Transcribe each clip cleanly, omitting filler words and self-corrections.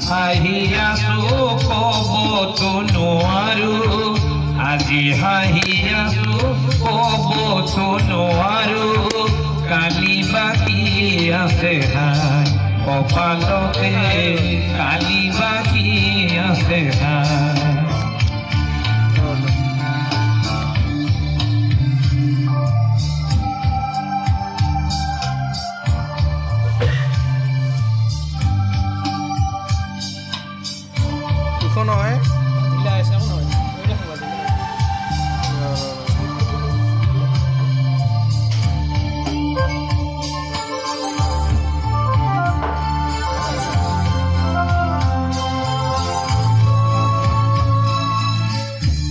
হাঁহি আছো ক'বতো নোৱাৰো আজি হাঁহি আছো ক'বতো নোৱাৰো কালি বাকী আছে হাই কপালতে কালি বাকী আছে হাই নহয়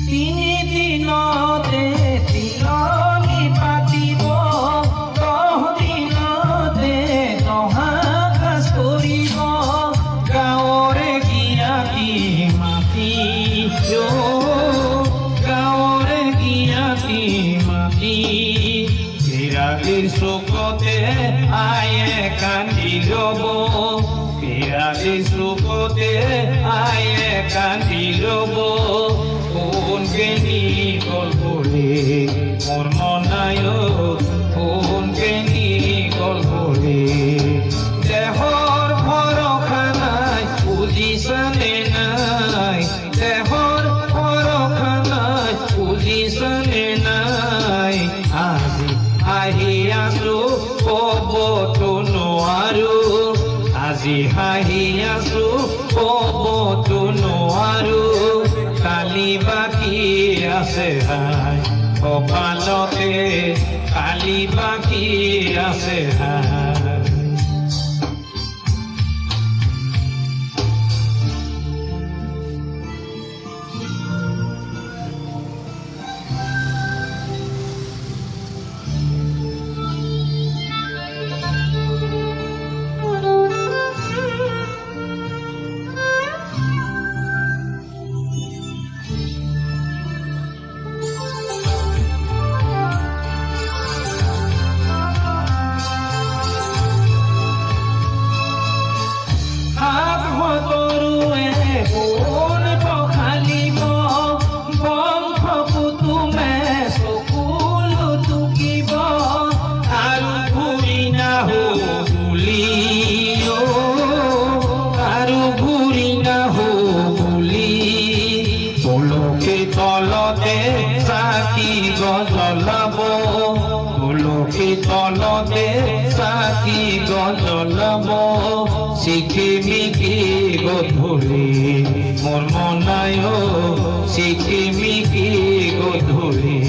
তিনিদিনতে তিলনি পাতিব 10 দিনতে দহা কাজ কৰিব গাঁৱৰে গিয়াতি মাতি গাঁৱৰে গিয়াতি মাতি বিৰাগীৰ চুকতে আয়ে কান্দি ৰ'ব বিৰাগীৰ চুকতে আয়ে কান্দি ৰ'ব কোনকেনি গ'ল বুলি মোৰ মনায় কোনকেনি গ'ল বুলি দেহৰ ভৰসা নাই বুজিছানে নাই দেহৰ ভৰসা নাই বুজিছানে নাই আজি আহি আছো ক'বতো নোৱাৰো আজি হাঁহি আছো ক'বতো নোৱাৰো কালি বাকী আছে হাই কপালতে কালি বাকী আছে হাই তলতে চাকি জ্বলাব তুলসী তলতে চাকি জ্বলাব চিকিমিকি গধূলি মোৰ মনায় চিকিমিকি গধূলি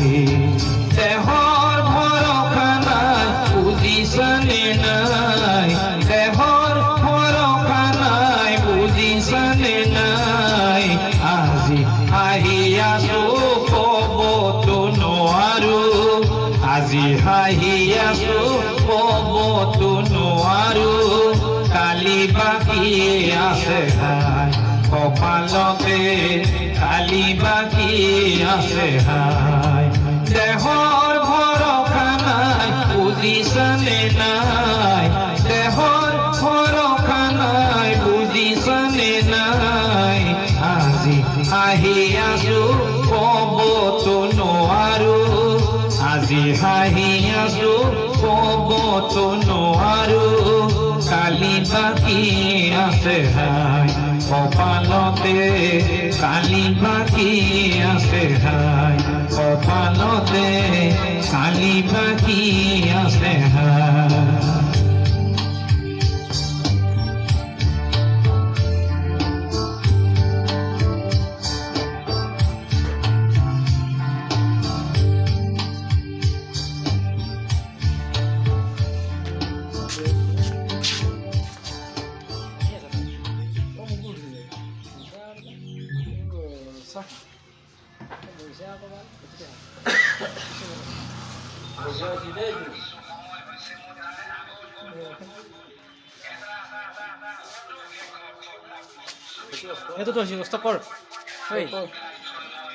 দেহৰ ভৰসা নাই বুজিছানে নাই দেহৰ ভৰসা নাই বুজিছানে নাই আজি হাঁহি আছো ক'বতো নোৱাৰো আজি হাঁহি আছো ক'বতো নোৱাৰো কালি বাকী আছে হাই কপালতে কালি বাকী আছে হাই দেহৰ ভৰসা নাই বুজিছানে নাই দেহৰ ভৰসা নাই বুজিছানে নাই আজি হাঁহি আছো ক'বতো নোৱাৰো আজি হাঁহি আছো ক'বতো নোৱাৰো কালি বাকী আছে হাই কপালতে কালি বাকী আছে হাই কপালতে কালি বাকী আছে হাই Itu tuh si Stokor. Hei.